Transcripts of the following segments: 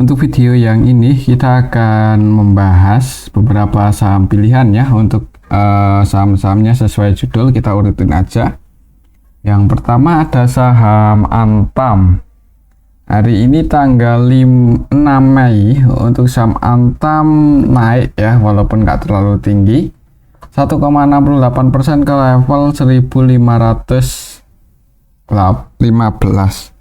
Untuk video yang ini kita akan membahas beberapa saham pilihan ya. Untuk saham-sahamnya sesuai judul kita urutin aja. Yang pertama ada saham Antam. Hari ini tanggal 6 Mei untuk saham Antam naik ya, walaupun nggak terlalu tinggi, 1,68% ke level 1515.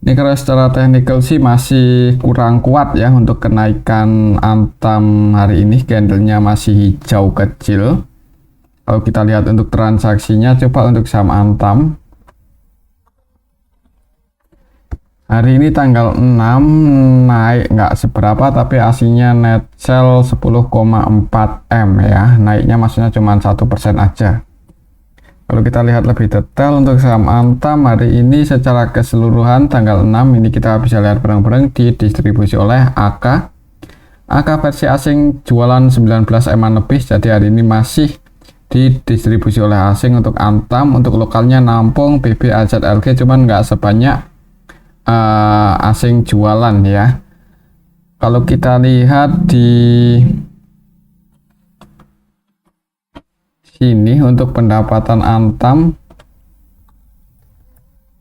Ini kalau secara teknikal sih masih kurang kuat ya untuk kenaikan Antam hari ini, candlenya masih hijau kecil. Kalau kita lihat untuk transaksinya, coba untuk saham Antam hari ini tanggal 6 naik nggak seberapa, tapi aslinya net sell 10,4 M ya, naiknya maksudnya cuma 1% aja. Kalau kita lihat lebih detail untuk saham Antam hari ini secara keseluruhan tanggal 6 ini kita bisa lihat barang-barang didistribusi oleh AK. AK versi asing jualan 19 M lebih, jadi hari ini masih didistribusi oleh asing untuk Antam. Untuk lokalnya nampung BB AZLG, cuman nggak sebanyak asing jualan ya. Kalau kita lihat di sini untuk pendapatan Antam,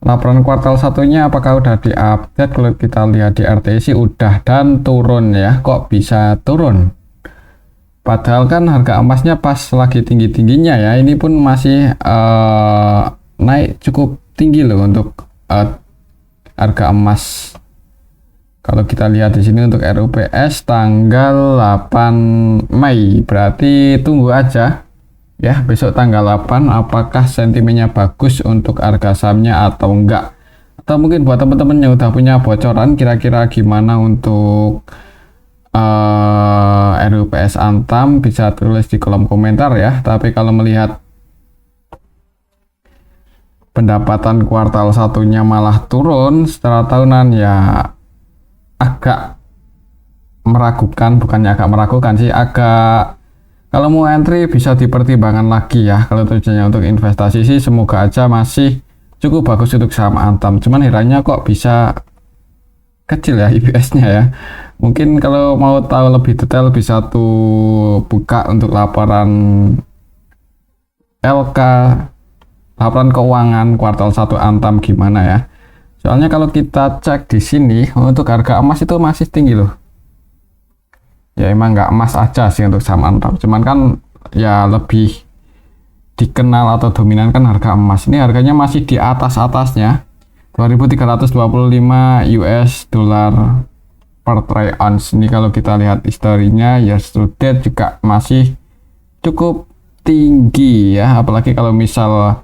laporan kuartal satunya apakah udah diupdate? Kalau kita lihat di RTI udah dan turun ya. Kok bisa turun? Padahal kan harga emasnya pas lagi tinggi-tingginya ya. Ini pun masih naik cukup tinggi loh untuk harga emas. Kalau kita lihat di sini untuk RUPS tanggal 8 Mei, berarti tunggu aja ya, besok tanggal 8 apakah sentimennya bagus untuk harga sahamnya atau enggak. Atau mungkin buat teman-teman yang udah punya bocoran kira-kira gimana untuk RUPS Antam, bisa tulis di kolom komentar ya. Tapi kalau melihat pendapatan kuartal satunya malah turun secara tahunan ya, agak meragukan. Bukannya agak meragukan sih, agak, kalau mau entry bisa dipertimbangkan lagi ya. Kalau tujuannya untuk investasi sih semoga aja masih cukup bagus untuk saham Antam. Cuman herannya kok bisa kecil ya IPS-nya ya. Mungkin kalau mau tahu lebih detail bisa tuh buka untuk laporan LK, laporan keuangan kuartal 1 Antam gimana ya. Soalnya kalau kita cek di sini untuk harga emas itu masih tinggi loh. Ya emang nggak emas aja sih untuk saham Antam, cuman kan ya lebih dikenal atau dominan kan harga emas. Ini harganya masih di atas-atasnya, 2325 US dollar per troy ounce. Ini kalau kita lihat historinya years to date juga masih cukup tinggi ya, apalagi kalau misal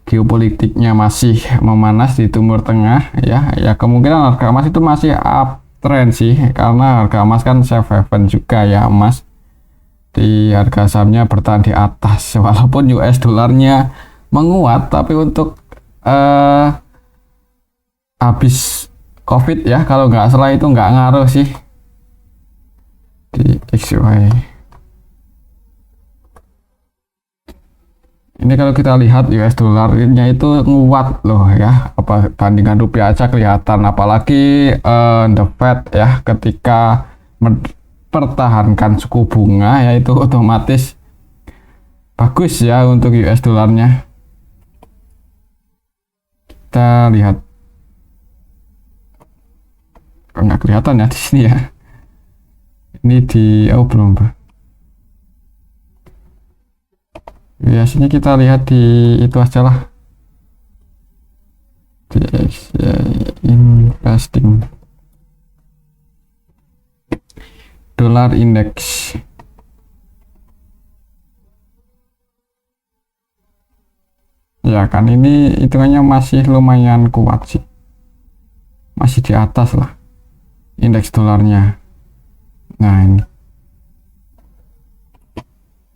geopolitiknya masih memanas di Timur Tengah ya kemungkinan harga emas itu masih uptrend sih, karena harga emas kan safe haven juga ya, emas di harga sahamnya bertahan di atas walaupun US dolarnya menguat. Tapi untuk habis COVID ya, kalau nggak salah itu nggak ngaruh sih di XY. Ini kalau kita lihat US dolarnya itu nguat loh ya, apa bandingan rupiah aja kelihatan, apalagi the Fed ya ketika mempertahankan suku bunga ya, itu otomatis bagus ya untuk US dolarnya. Kita lihat, nggak kelihatan ya di sini ya. Ini di belum. Biasanya kita lihat di itu aja lah, di investing dollar index. Ya kan ini hitungannya masih lumayan kuat sih, masih di atas lah indeks dolarnya. Nah ini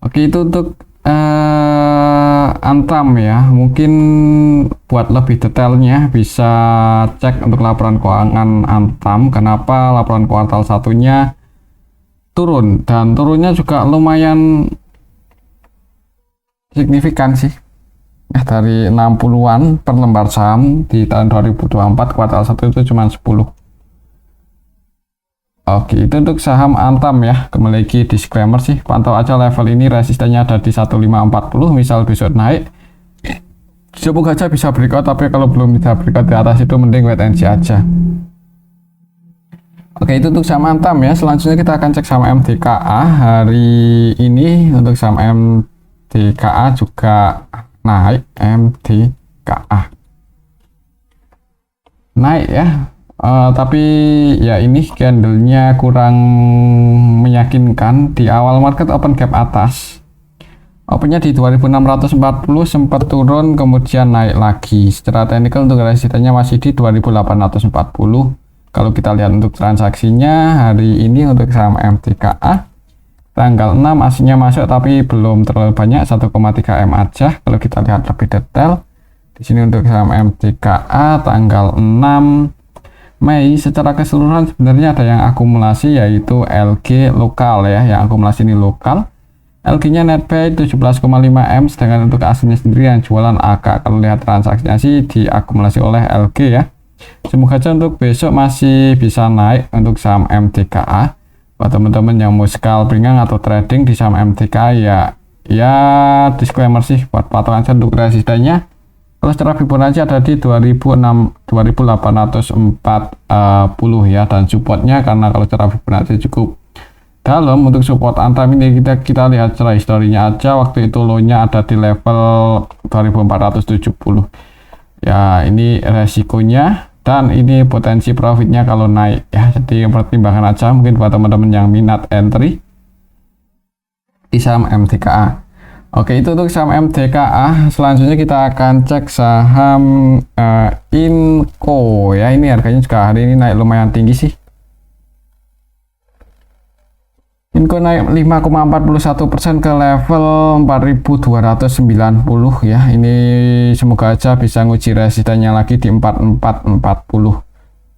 oke, itu untuk Antam ya. Mungkin buat lebih detailnya bisa cek untuk laporan keuangan Antam, kenapa laporan kuartal satunya turun, dan turunnya juga lumayan signifikan sih. dari 60-an per lembar saham di tahun 2024 kuartal 1 itu cuma 10. Oke, itu untuk saham Antam ya. Kembali lagi disclaimer sih, pantau aja level ini resistennya ada di 1540, misal besok naik semoga aja bisa breakout, tapi kalau belum bisa breakout di atas itu mending wait and see aja. Oke, itu untuk saham Antam ya. Selanjutnya kita akan cek saham MTKA. Hari ini untuk saham MTKA juga naik. MTKA naik ya. Tapi ya ini candlenya kurang meyakinkan. Di awal market open gap atas, opennya di 2640, sempat turun kemudian naik lagi. Secara teknikal untuk resistennya masih di 2840. Kalau kita lihat untuk transaksinya hari ini untuk saham MTKA tanggal 6 aslinya masuk tapi belum terlalu banyak, 1,3 M aja. Kalau kita lihat lebih detail di sini untuk saham MTKA tanggal 6 Mei secara keseluruhan sebenarnya ada yang akumulasi yaitu LG lokal ya, yang akumulasi ini lokal. LG-nya net buy 17,5 M, sedangkan untuk aslinya sendiri yang jualan AK. Kalau lihat transaksinya sih diakumulasi oleh LG ya. Semoga aja untuk besok masih bisa naik untuk saham MTKA. Buat teman-teman yang mau scalping atau trading di saham MTKA ya disclaimer sih buat patokan untuk resistennya. Kalau secara Fibonacci ada di 2840 ya, dan supportnya karena kalau secara Fibonacci cukup dalam. Untuk support Antam ini kita lihat secara historinya aja, waktu itu low-nya ada di level 2470 ya. Ini resikonya dan ini potensi profitnya kalau naik ya, jadi pertimbangan aja mungkin buat teman-teman yang minat entry di saham MTKA. Oke, itu untuk saham MTKA. Selanjutnya kita akan cek saham Inco ya. Ini harganya juga hari ini naik lumayan tinggi sih. Inco naik 5,41% ke level 4290 ya. Ini semoga aja bisa nguji resistennya lagi di 4440.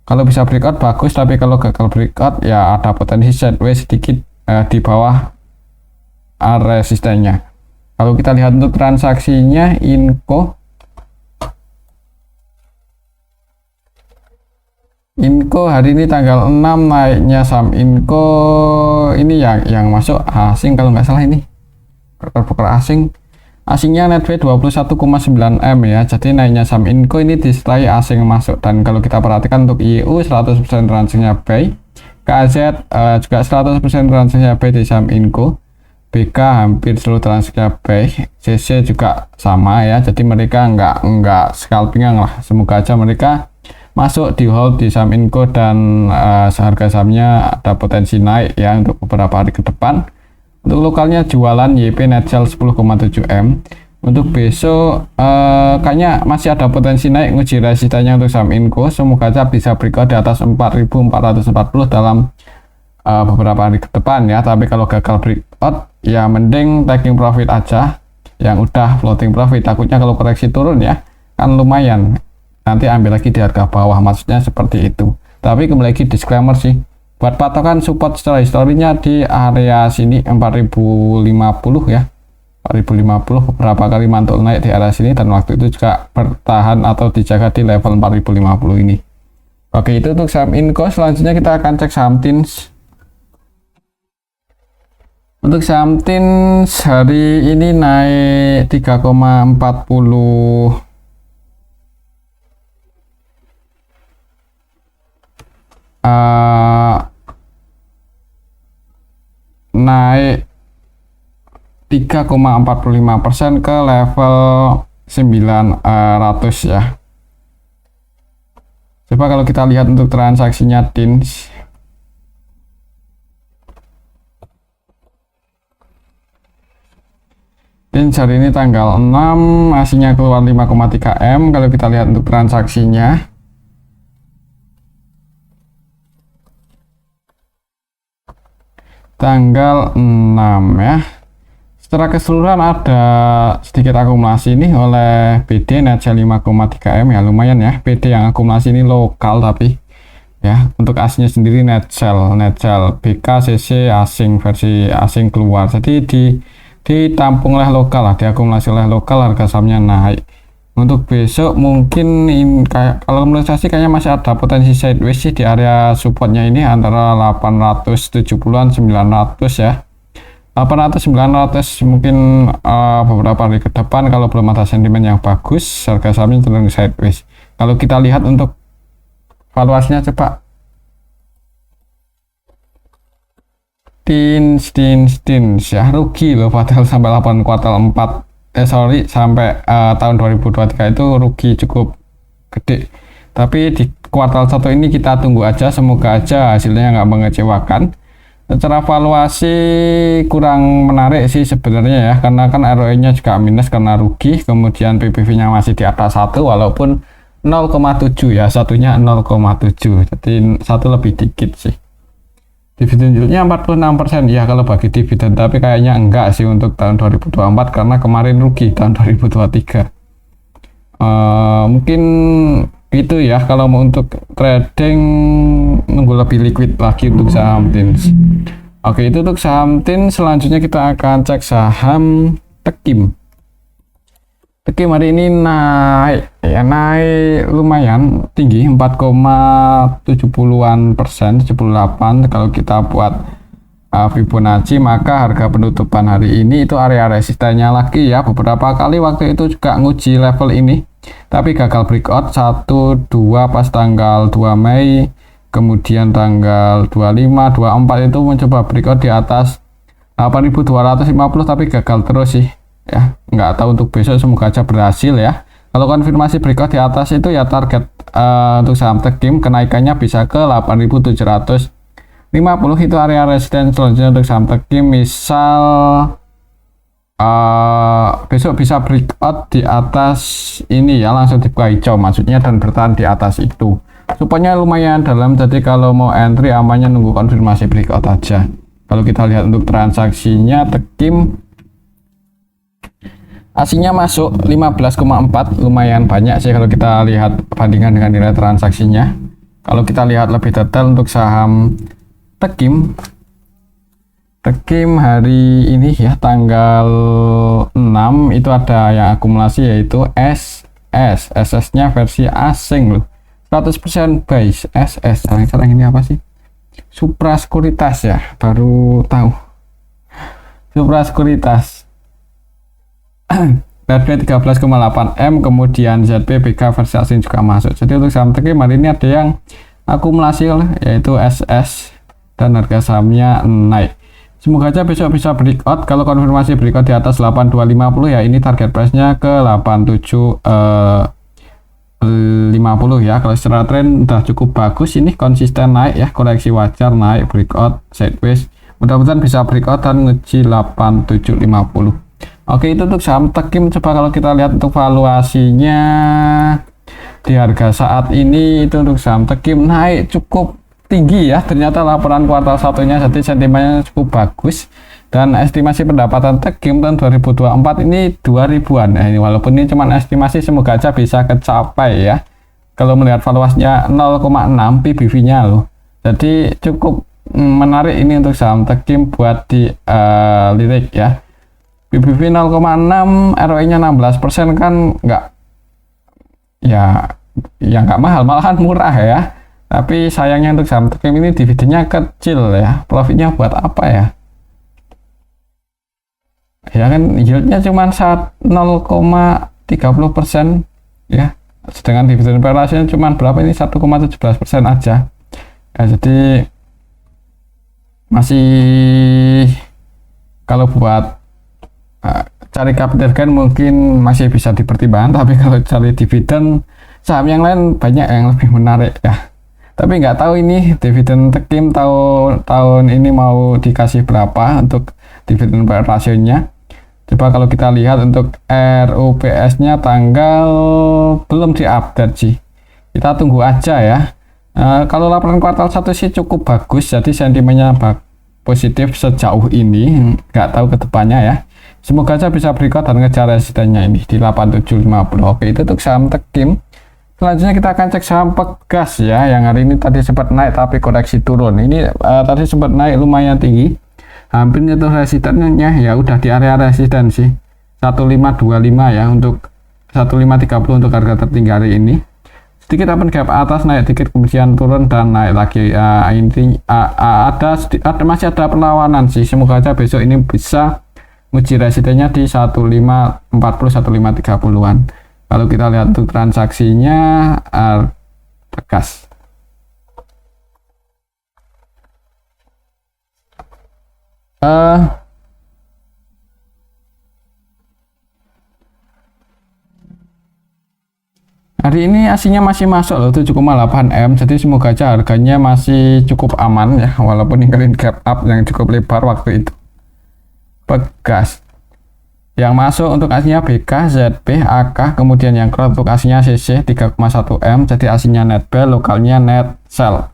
Kalau bisa breakout bagus, tapi kalau gagal breakout ya ada potensi sideways sedikit di bawah resistennya. Kalau kita lihat untuk transaksinya Inco hari ini tanggal 6 naiknya saham Inco ini yang masuk asing kalau nggak salah, ini broker asingnya net buy 21,9 M ya. Jadi naiknya saham Inco ini disertai asing masuk, dan kalau kita perhatikan untuk IU 100% transaksinya buy, KZ juga 100% transaksinya buy di saham Inco. BK hampir seluruh transaksinya buy, CC juga sama ya. Jadi mereka nggak scalping lah. Semoga aja mereka masuk di hold di saham Inco dan seharga sahamnya ada potensi naik ya untuk beberapa hari ke depan. Untuk lokalnya jualan YP net sell 10,7 M. Untuk besok kayaknya masih ada potensi naik, nguji resistennya untuk saham Inco. Semoga aja bisa breakout di atas 4440 dalam beberapa hari ke depan ya. Tapi kalau gagal breakout ya mending taking profit aja yang udah floating profit. Takutnya kalau koreksi turun ya kan lumayan, nanti ambil lagi di harga bawah, maksudnya seperti itu. Tapi kembali lagi disclaimer sih, buat patokan support secara historinya di area sini 4050 ya, 4050 beberapa kali mantul naik di area sini, dan waktu itu juga bertahan atau dijaga di level 4050 ini. Oke, itu untuk saham Inco. Selanjutnya kita akan cek saham Tins. Untuk saham Tins hari ini naik 3,40 naik 3,45% ke level 900 ya. Coba kalau kita lihat untuk transaksinya Tins, hari ini tanggal 6 aslinya keluar 5,3 M. Kalau kita lihat untuk transaksinya tanggal 6 ya, secara keseluruhan ada sedikit akumulasi nih oleh BD net sell 5,3 M ya, lumayan ya. BD yang akumulasi ini lokal tapi ya, untuk aslinya sendiri net sell BK CC asing, versi asing keluar. Jadi di ditampung oleh lokal lah, diakumulasi oleh lokal, harga sahamnya naik. Untuk besok mungkin kayak kalau menurut saya sih kayaknya masih ada potensi sideways sih di area supportnya ini antara 870-an 900 ya. 800 900 mungkin beberapa hari ke depan kalau belum ada sentimen yang bagus harga sahamnya cenderung sideways. Kalau kita lihat untuk valuasinya coba tins ya, rugi loh padahal sampai 8 kuartal 4 sampai tahun 2023 itu rugi cukup gede. Tapi di kuartal 1 ini kita tunggu aja, semoga aja hasilnya nggak mengecewakan. Secara valuasi kurang menarik sih sebenarnya ya, karena kan ROE-nya juga minus karena rugi, kemudian PBV-nya masih di atas 1 walaupun 0,7 ya, satunya 0,7, jadi satu lebih dikit sih. Dividen yieldnya 46% ya kalau bagi dividen, tapi kayaknya enggak sih untuk tahun 2024 karena kemarin rugi tahun 2023. Mungkin itu ya kalau mau untuk trading, nunggu lebih liquid lagi untuk saham TINS. Oke, itu untuk saham TINS. Selanjutnya kita akan cek saham Tekim. Tekim hari ini naik ya, naik lumayan tinggi 4,70-an persen, 78. Kalau kita buat Fibonacci maka harga penutupan hari ini itu area resistennya lagi ya, beberapa kali waktu itu juga nguji level ini tapi gagal breakout 1 2 pas tanggal 2 Mei, kemudian tanggal 25 24 itu mencoba breakout di atas 8.250 tapi gagal terus sih ya. Nggak tahu untuk besok, semoga aja berhasil ya. Kalau konfirmasi breakout di atas itu ya target untuk saham Tekim kenaikannya bisa ke 8.750, itu area resisten selanjutnya untuk saham Tekim. Misal besok bisa breakout di atas ini ya, langsung dibuka hijau maksudnya dan bertahan di atas itu. Supaya lumayan dalam, jadi kalau mau entry amannya nunggu konfirmasi breakout aja. Kalau kita lihat untuk transaksinya Tekim, aslinya masuk 15,4, lumayan banyak sih kalau kita lihat bandingkan dengan nilai transaksinya. Kalau kita lihat lebih detail untuk saham Tekim hari ini ya tanggal 6 itu ada yang akumulasi yaitu SS nya versi asing loh, 100% buy. SS sekarang ini apa sih? Supra Sekuritas ya, baru tahu. Supra Sekuritas harga 13,8 M, kemudian ZPBK versi asing juga masuk. Jadi untuk saham Tekim hari ini ada yang akumulasi yaitu SS dan harga sahamnya naik. Semoga aja besok bisa breakout. Kalau konfirmasi breakout di atas 8250 ya, ini target price-nya ke 8750 ya. Kalau secara tren udah cukup bagus, ini konsisten naik ya, koreksi wajar naik, breakout sideways, mudah-mudahan bisa breakout dan ngeji 8750. Oke, itu untuk saham Tekim. Coba kalau kita lihat untuk valuasinya di harga saat ini, itu untuk saham Tekim naik cukup tinggi ya. Ternyata laporan kuartal satunya jadi sentimennya cukup bagus, dan estimasi pendapatan Tekim tahun 2024 ini 2000-an ya. Ini walaupun ini cuma estimasi, semoga aja bisa kecapai ya. Kalau melihat valuasinya 0,6 PBV-nya loh, jadi cukup menarik ini untuk saham Tekim buat di lirik ya. PBV 0,6, ROE-nya 16% kan nggak ya, nggak mahal, malahan murah ya. Tapi sayangnya untuk saham Tekim ini dividennya kecil ya, profitnya buat apa ya? Ya kan yieldnya cuma 0,30% ya, sedangkan dividen per rasio cuma berapa ini, 1,17% aja ya. Jadi masih, kalau buat cari capital gain mungkin masih bisa dipertimbangkan, tapi kalau cari dividen saham yang lain banyak yang lebih menarik ya. Tapi nggak tahu ini dividen Tekim tahun ini mau dikasih berapa untuk dividen per rasionya. Coba kalau kita lihat untuk RUPS nya tanggal belum diupdate sih, kita tunggu aja ya. Kalau laporan kuartal 1 sih cukup bagus, jadi sentimennya positif sejauh ini, nggak tahu ke depannya ya. Semoga aja bisa breakout dan ngejar resistennya ini di 8750. Oke, itu untuk saham Tekim. Selanjutnya kita akan cek saham Pegas ya, yang hari ini tadi sempat naik tapi koreksi turun. Ini tadi sempat naik lumayan tinggi hampir nyentuh resistennya, ya udah di area resistensi 1525 ya, untuk 1530 untuk harga tertinggi hari ini. Sedikit open gap atas, naik dikit kemudian turun dan naik lagi. Masih ada perlawanan sih, semoga aja besok ini bisa uji resistennya di 1540 1530-an. Kalau kita lihat untuk transaksinya tegas. Hari ini aslinya masih masuk loh 7,8 M, jadi semoga aja harganya masih cukup aman ya, walaupun ninggalin gap up yang cukup lebar waktu itu. Pegas yang masuk untuk aslinya BK, ZP, AK, kemudian yang cross untuk aslinya CC 3,1 M, jadi aslinya net buy, lokalnya net sell.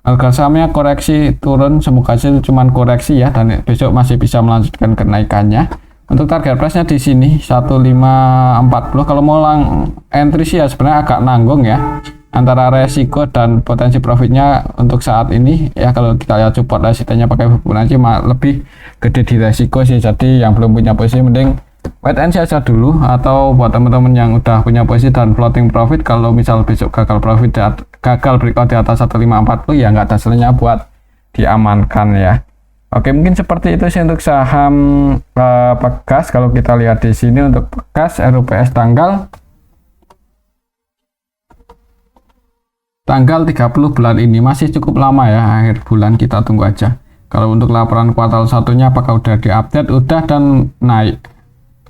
Harga sahamnya koreksi turun, semoga aja itu cuman koreksi ya, dan besok masih bisa melanjutkan kenaikannya. Untuk target price-nya di sini 1540. Kalau mau entry sih ya sebenarnya agak nanggung ya, antara resiko dan potensi profitnya untuk saat ini ya. Kalau kita lihat support resistennya pakai Fibonacci lebih gede di resiko sih, jadi yang belum punya posisi mending wait and see aja dulu. Atau buat teman-teman yang udah punya posisi dan floating profit, kalau misal besok gagal breakout di atas 1540 ya nggak ada salahnya buat diamankan ya. Oke, mungkin seperti itu sih untuk saham Pegas. Kalau kita lihat di sini untuk Pegas RUPS tanggal 30 bulan ini masih cukup lama ya, akhir bulan kita tunggu aja. Kalau untuk laporan kuartal satunya apakah udah diupdate? Udah dan naik.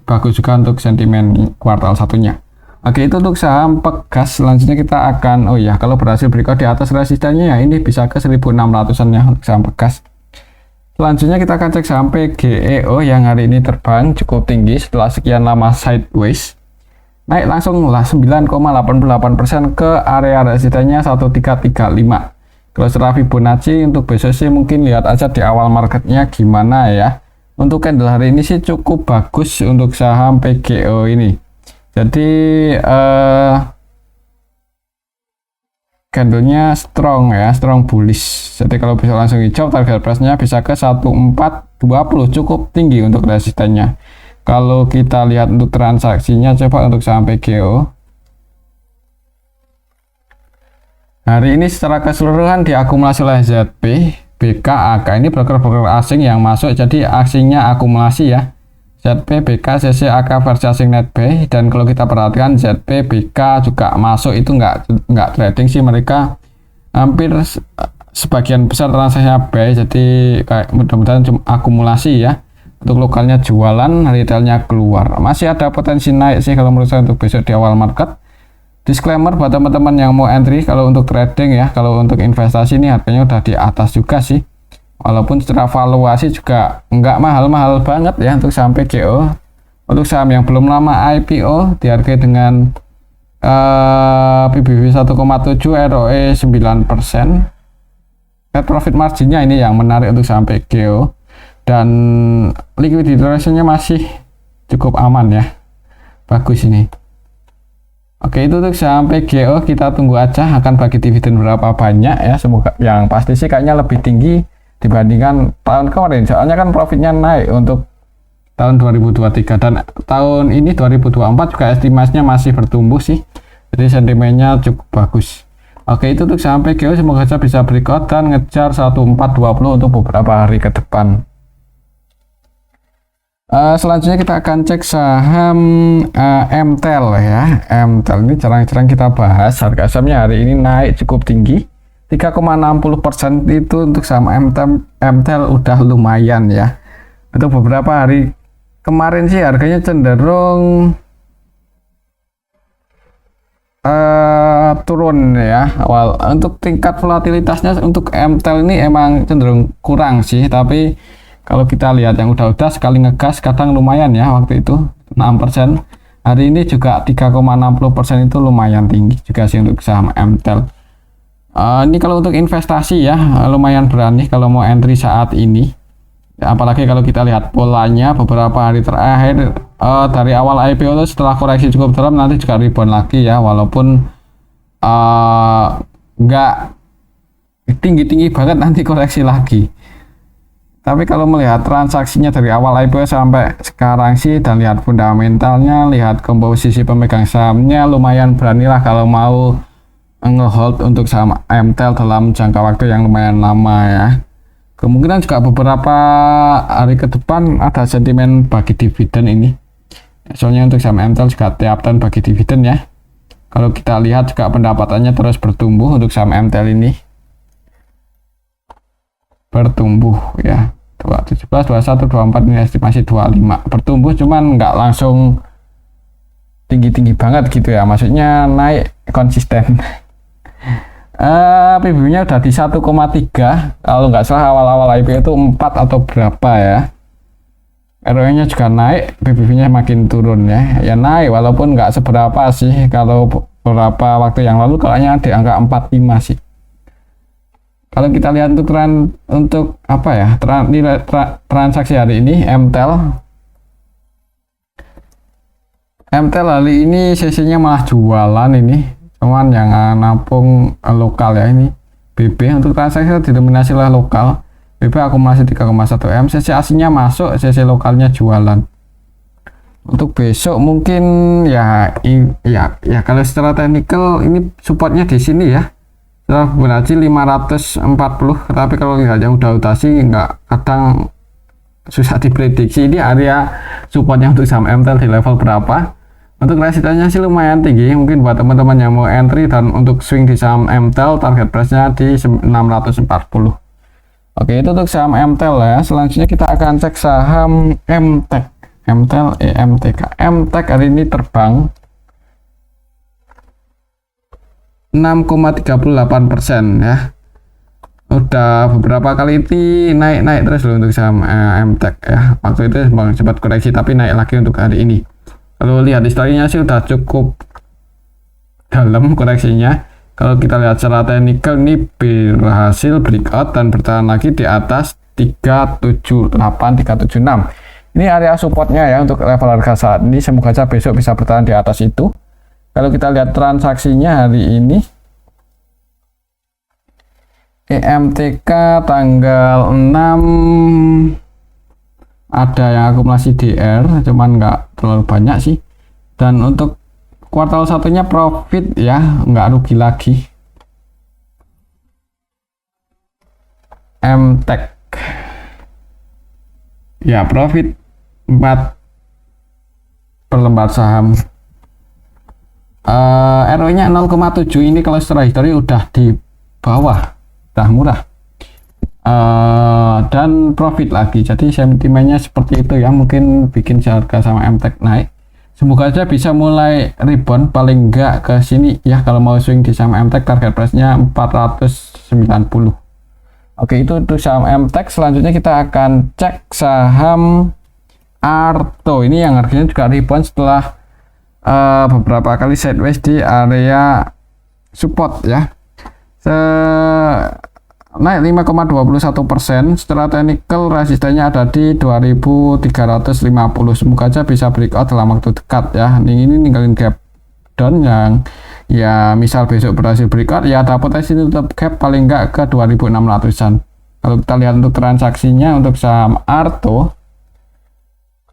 Bagus juga untuk sentimen kuartal satunya. Oke, itu untuk saham Pegas. Selanjutnya kita akan kalau berhasil breakout di atas resistennya ya ini bisa ke 1600-an ya untuk saham Pegas. Selanjutnya kita akan cek saham PGEO yang hari ini terbang cukup tinggi setelah sekian lama sideways. Naik langsung lah 9,88% ke area resistennya 1335. Kalau secara Fibonacci untuk besok sih mungkin lihat aja di awal marketnya gimana ya. Untuk candle hari ini sih cukup bagus untuk saham PGEO ini. Jadi candlenya strong ya, strong bullish. Jadi kalau bisa langsung hijau, target price-nya bisa ke 1420, cukup tinggi untuk resistennya. Kalau kita lihat untuk transaksinya, coba untuk saham PGEO hari ini secara keseluruhan diakumulasi oleh ZP, BK, AK. Ini broker-broker asing yang masuk, jadi asingnya akumulasi ya. ZP, BK, CC, AK versi asing net buy. Dan kalau kita perhatikan ZP, BK juga masuk, itu nggak trading sih, mereka hampir sebagian besar transaksinya buy, jadi kayak mudah-mudahan cuma akumulasi ya. Untuk lokalnya jualan, retailnya keluar. Masih ada potensi naik sih kalau menurut saya untuk besok di awal market. Disclaimer buat teman-teman yang mau entry, kalau untuk trading ya, kalau untuk investasi ini harganya udah di atas juga sih. Walaupun secara valuasi juga nggak mahal-mahal banget ya untuk saham PGEO. Untuk saham yang belum lama IPO dihargai dengan PBV 1,7, ROE 9%. Net profit marginnya ini yang menarik untuk saham PGEO. Dan liquidity ratio-nya masih cukup aman ya. Bagus ini. Oke, itu untuk saham PGEO, kita tunggu aja akan bagi dividen berapa banyak ya. Semoga yang pasti sih kayaknya lebih tinggi dibandingkan tahun kemarin, soalnya kan profitnya naik untuk tahun 2023, dan tahun ini 2024 juga estimasinya masih bertumbuh sih, jadi sentimennya cukup bagus. Oke, itu untuk saham PGEO, semoga saja bisa breakout dan ngejar 1420 untuk beberapa hari ke depan. Selanjutnya kita akan cek saham MTEL ya. MTEL ini jarang-jarang kita bahas. Harga sahamnya hari ini naik cukup tinggi 3,60%. Itu untuk saham MTEL udah lumayan ya. Untuk beberapa hari kemarin sih harganya cenderung turun ya. Untuk tingkat volatilitasnya untuk MTEL ini emang cenderung kurang sih, tapi kalau kita lihat yang udah sekali ngegas kadang lumayan ya, waktu itu 6%. Hari ini juga 3,60% itu lumayan tinggi juga sih untuk saham MTEL. Ini kalau untuk investasi ya lumayan berani kalau mau entry saat ini. Apalagi kalau kita lihat polanya beberapa hari terakhir dari awal IPO itu setelah koreksi cukup dalam nanti juga rebound lagi ya, walaupun nggak tinggi-tinggi banget, nanti koreksi lagi. Tapi kalau melihat transaksinya dari awal IPO sampai sekarang sih, dan lihat fundamentalnya, lihat komposisi pemegang sahamnya, lumayan beranilah kalau mau ngehold untuk saham MTEL dalam jangka waktu yang lumayan lama ya. Kemungkinan juga beberapa hari ke depan ada sentimen bagi dividen ini. Soalnya untuk saham MTEL juga tiap tahun bagi dividen ya. Kalau kita lihat juga pendapatannya terus bertumbuh untuk saham MTEL ini. Bertumbuh ya. 17, 21, 24 ini estimasi 25. Bertumbuh cuman nggak langsung tinggi-tinggi banget gitu ya. Maksudnya naik konsisten. PBB-nya udah di 1,3, kalau nggak salah awal-awal IPO itu 4 atau berapa ya. ROE-nya juga naik, PBB-nya makin turun ya. Ya naik walaupun nggak seberapa sih, kalau beberapa waktu yang lalu kayaknya di angka 45 sih. Kalau kita lihat untuk untuk apa ya, nilai transaksi hari ini MTEL hari ini CC-nya malah jualan ini. Cuman yang nampung lokal ya, ini BB untuk transaksi didominasi oleh lokal. BB akumulasi 3,1 M, CC aslinya masuk, CC lokalnya jualan. Untuk besok mungkin ya kalau secara teknikal ini supportnya di sini ya. Setelah Fibonacci 540, tapi kalau lihat yang udah sih nggak, kadang susah diprediksi ini area supportnya untuk saham MTEL di level berapa. Untuk resistensinya sih lumayan tinggi, mungkin buat teman-teman yang mau entry, dan untuk swing di saham MTEL target price-nya di 640. Oke, itu untuk saham MTEL ya. Selanjutnya kita akan cek saham MTEK. MTEL EMTK. MTEK hari ini terbang 6,38% ya. Udah beberapa kali ini naik terus loh untuk saham MTEK ya. Waktu itu sempat koreksi tapi naik lagi untuk hari ini. Kalau lihat historinya sih udah cukup dalam koreksinya. Kalau kita lihat secara teknikal ini berhasil breakout dan bertahan lagi di atas 378, 376. Ini area supportnya ya untuk level harga saat ini. Semoga saja besok bisa bertahan di atas itu. Kalau kita lihat transaksinya hari ini, EMTK tanggal 6 ada yang akumulasi DR, cuman nggak terlalu banyak sih. Dan untuk kuartal satunya profit ya, nggak rugi lagi. MTEK ya, profit 4 per lembar saham. ROE-nya 0,7, ini kalau secara histori udah di bawah, udah murah. Dan profit lagi, jadi sentimennya seperti itu ya, mungkin bikin harga sama MTEK naik. Semoga aja bisa mulai rebound paling enggak ke sini ya. Kalau mau swing di saham MTEK target price nya 490. Oke, itu untuk saham MTEK. Selanjutnya kita akan cek saham Arto. Ini yang harganya juga rebound setelah beberapa kali sideways di area support ya. Naik 5,21%. Setelah teknikal resistennya ada di 2350. Semoga aja bisa breakout dalam waktu dekat ya. Ini ninggalin gap down yang ya, misal besok berhasil breakout ya, ada potensi tutup gap paling enggak ke 2600-an. Kalau kita lihat untuk transaksinya untuk saham Arto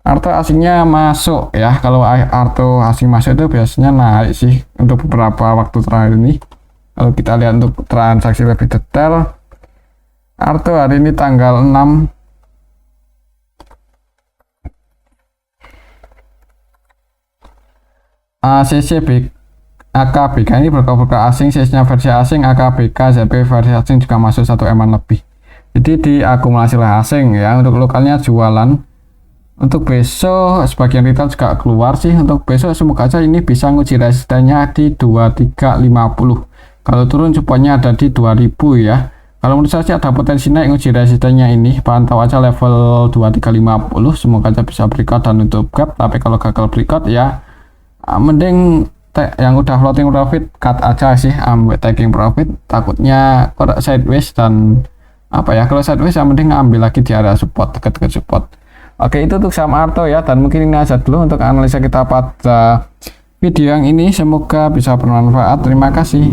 asingnya masuk ya. Kalau Arto asing masuk itu biasanya naik sih untuk beberapa waktu terakhir ini. Kalau kita lihat untuk transaksi lebih detail, Arto hari ini tanggal 6 ACCB AKBK ini broker asing, CC-nya versi asing, AKBK ZP versi asing juga masuk 1 M lebih. Jadi diakumulasi oleh asing ya. Untuk lokalnya jualan. Untuk besok sebagian retail juga keluar sih. Untuk besok semoga aja ini bisa nguji resistennya di 2350. Kalau turun supportnya ada di 2000 ya. Kalau menurut saya sih ada potensi naik nguji resistennya ini. Pantau aja level 2350. Semoga aja bisa breakout dan nutup gap. Tapi kalau gagal breakout ya mending yang udah floating profit cut aja sih, ambil taking profit. Takutnya sideways dan apa ya, kalau sideways ya mending ambil lagi di area support, dekat support. Oke, itu untuk saham Arto ya, dan mungkin ini aja dulu untuk analisa kita pada video yang ini. Semoga bisa bermanfaat. Terima kasih.